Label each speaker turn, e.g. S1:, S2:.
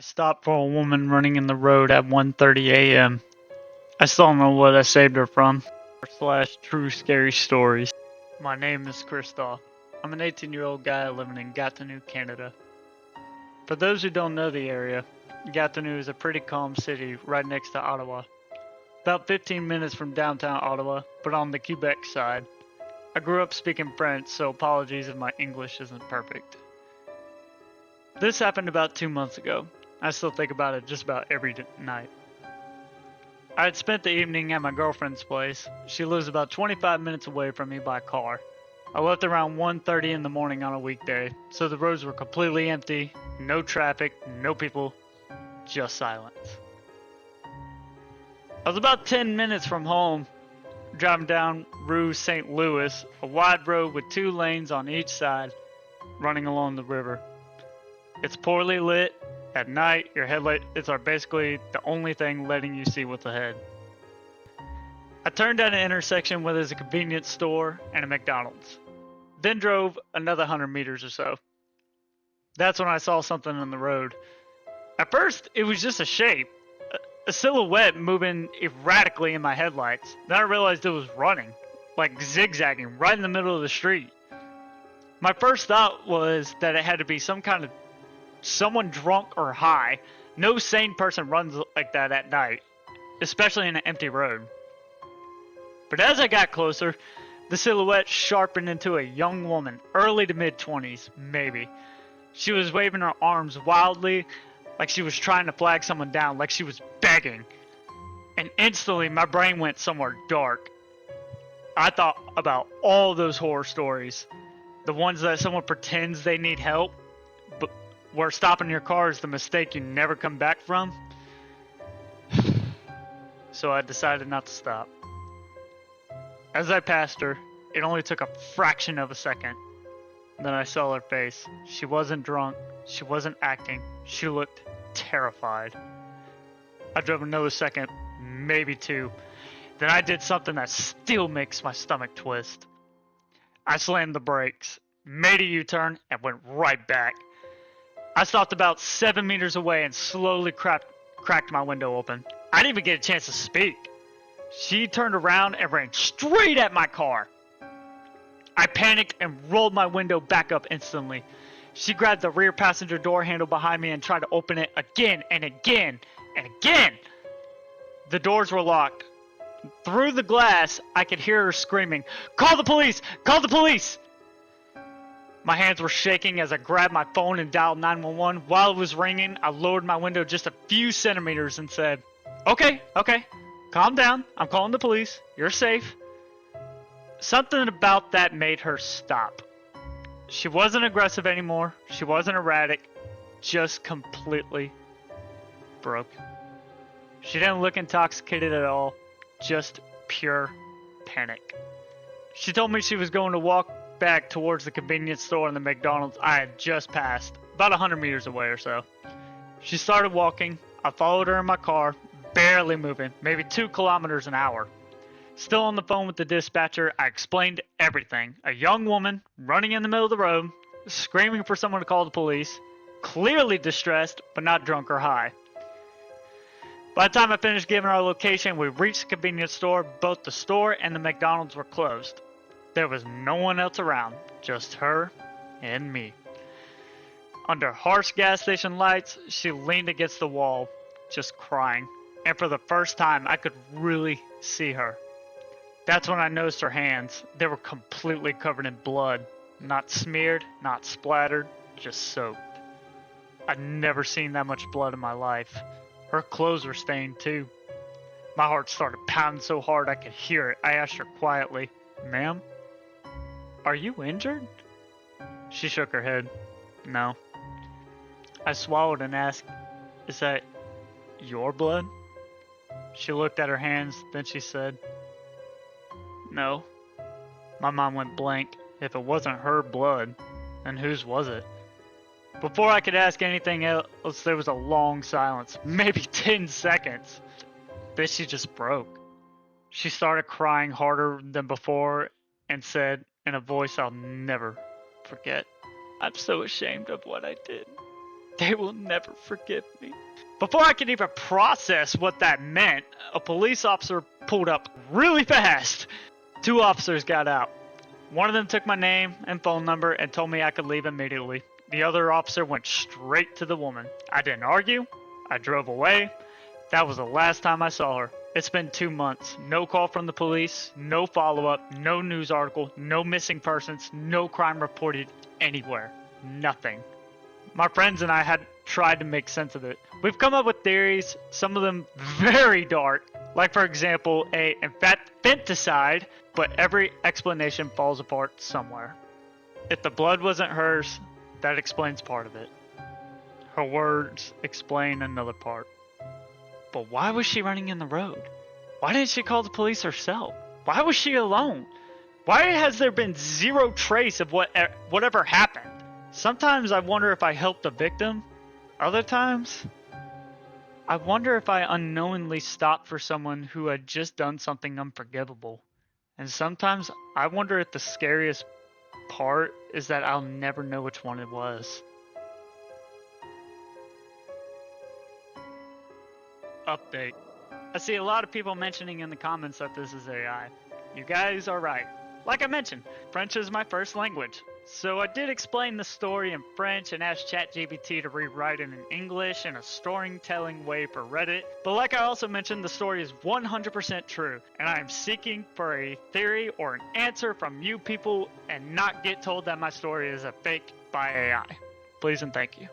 S1: stopped for a woman running in the road at 1:30 a.m. I still don't know what I saved her from. Slash true scary stories. My name is Christoph. I'm an 18-year-old guy living in Gatineau, Canada. For those who don't know the area, Gatineau is a pretty calm city right next to Ottawa. About 15 minutes from downtown Ottawa, but on the Quebec side. I grew up speaking French, so apologies if my English isn't perfect. This happened about 2 months ago. I still think about it just about every night. I had spent the evening at my girlfriend's place. She lives about 25 minutes away from me by car. I left around 1:30 in the morning on a weekday, so the roads were completely empty, no traffic, no people, just silence. I was about 10 minutes from home, driving down Rue St. Louis, a wide road with 2 lanes on each side, running along the river. It's poorly lit. At night, your headlights are basically the only thing letting you see what's ahead. I turned at an intersection where there's a convenience store and a McDonald's. Then drove another 100 meters or so. That's when I saw something on the road. At first, it was just a shape, a silhouette moving erratically in my headlights. Then I realized it was running, like zigzagging right in the middle of the street. My first thought was that it had to be someone drunk or high. No sane person runs like that at night, especially in an empty road. But as I got closer, the silhouette sharpened into a young woman, early to mid-20s, maybe. She was waving her arms wildly, like she was trying to flag someone down, like she was begging. And instantly, my brain went somewhere dark. I thought about all those horror stories. The ones that someone pretends they need help, but where stopping your car is the mistake you never come back from. So I decided not to stop. As I passed her, it only took a fraction of a second. Then I saw her face. She wasn't drunk. She wasn't acting. She looked terrified. I drove another second, maybe 2. Then I did something that still makes my stomach twist. I slammed the brakes, made a U-turn, and went right back. I stopped about 7 meters away and slowly cracked my window open. I didn't even get a chance to speak. She turned around and ran straight at my car. I panicked and rolled my window back up instantly. She grabbed the rear passenger door handle behind me and tried to open it again and again and again. The doors were locked. Through the glass, I could hear her screaming, "Call the police! Call the police!" My hands were shaking as I grabbed my phone and dialed 911. While it was ringing, I lowered my window just a few centimeters and said, Okay, calm down. I'm calling the police. You're safe." Something about that made her stop. She wasn't aggressive anymore. She wasn't erratic. Just completely broken. She didn't look intoxicated at all. Just pure panic. She told me she was going to walk back towards the convenience store and the McDonald's I had just passed, about 100 meters away or so. She started walking. I followed her in my car, barely moving, maybe 2 kilometers an hour. Still on the phone with the dispatcher, I explained everything. A young woman running in the middle of the road, screaming for someone to call the police, clearly distressed, but not drunk or high. By the time I finished giving our location, we reached the convenience store. Both the store and the McDonald's were closed. There was no one else around, just her and me. Under harsh gas station lights, she leaned against the wall, just crying. And for the first time, I could really see her. That's when I noticed her hands. They were completely covered in blood. Not smeared, not splattered, just soaked. I'd never seen that much blood in my life. Her clothes were stained too. My heart started pounding so hard I could hear it. I asked her quietly, "Ma'am, are you injured?" She shook her head. "No." I swallowed and asked, "Is that your blood?" She looked at her hands, then she said, "No." My mind went blank. If it wasn't her blood, then whose was it? Before I could ask anything else, there was a long silence, maybe 10 seconds. Then she just broke. She started crying harder than before and said in a voice I'll never forget, "I'm so ashamed of what I did. They will never forgive me. Before I could even process what that meant, a police officer pulled up really fast. 2 officers got out. One of them took my name and phone number and told me I could leave immediately. The other officer went straight to the woman. I didn't argue. I drove away. That was the last time I saw her. It's been 2 months. No call from the police, no follow-up, no news article, no missing persons, no crime reported anywhere. Nothing. My friends and I had tried to make sense of it. We've come up with theories, some of them very dark, like for example, a infanticide, but every explanation falls apart somewhere. If the blood wasn't hers, that explains part of it. Her words explain another part. But why was she running in the road? Why didn't she call the police herself? Why was she alone? Why has there been zero trace of whatever happened? Sometimes I wonder if I helped the victim. Other times, I wonder if I unknowingly stopped for someone who had just done something unforgivable. And sometimes I wonder if the scariest part is that I'll never know which one it was. Update. I see a lot of people mentioning in the comments that this is AI. You guys are right. Like I mentioned, French is my first language. So I did explain the story in French and asked ChatGPT to rewrite it in English in a storytelling way for Reddit. But like I also mentioned, the story is 100% true, and I am seeking for a theory or an answer from you people and not get told that my story is a fake by AI. Please and thank you.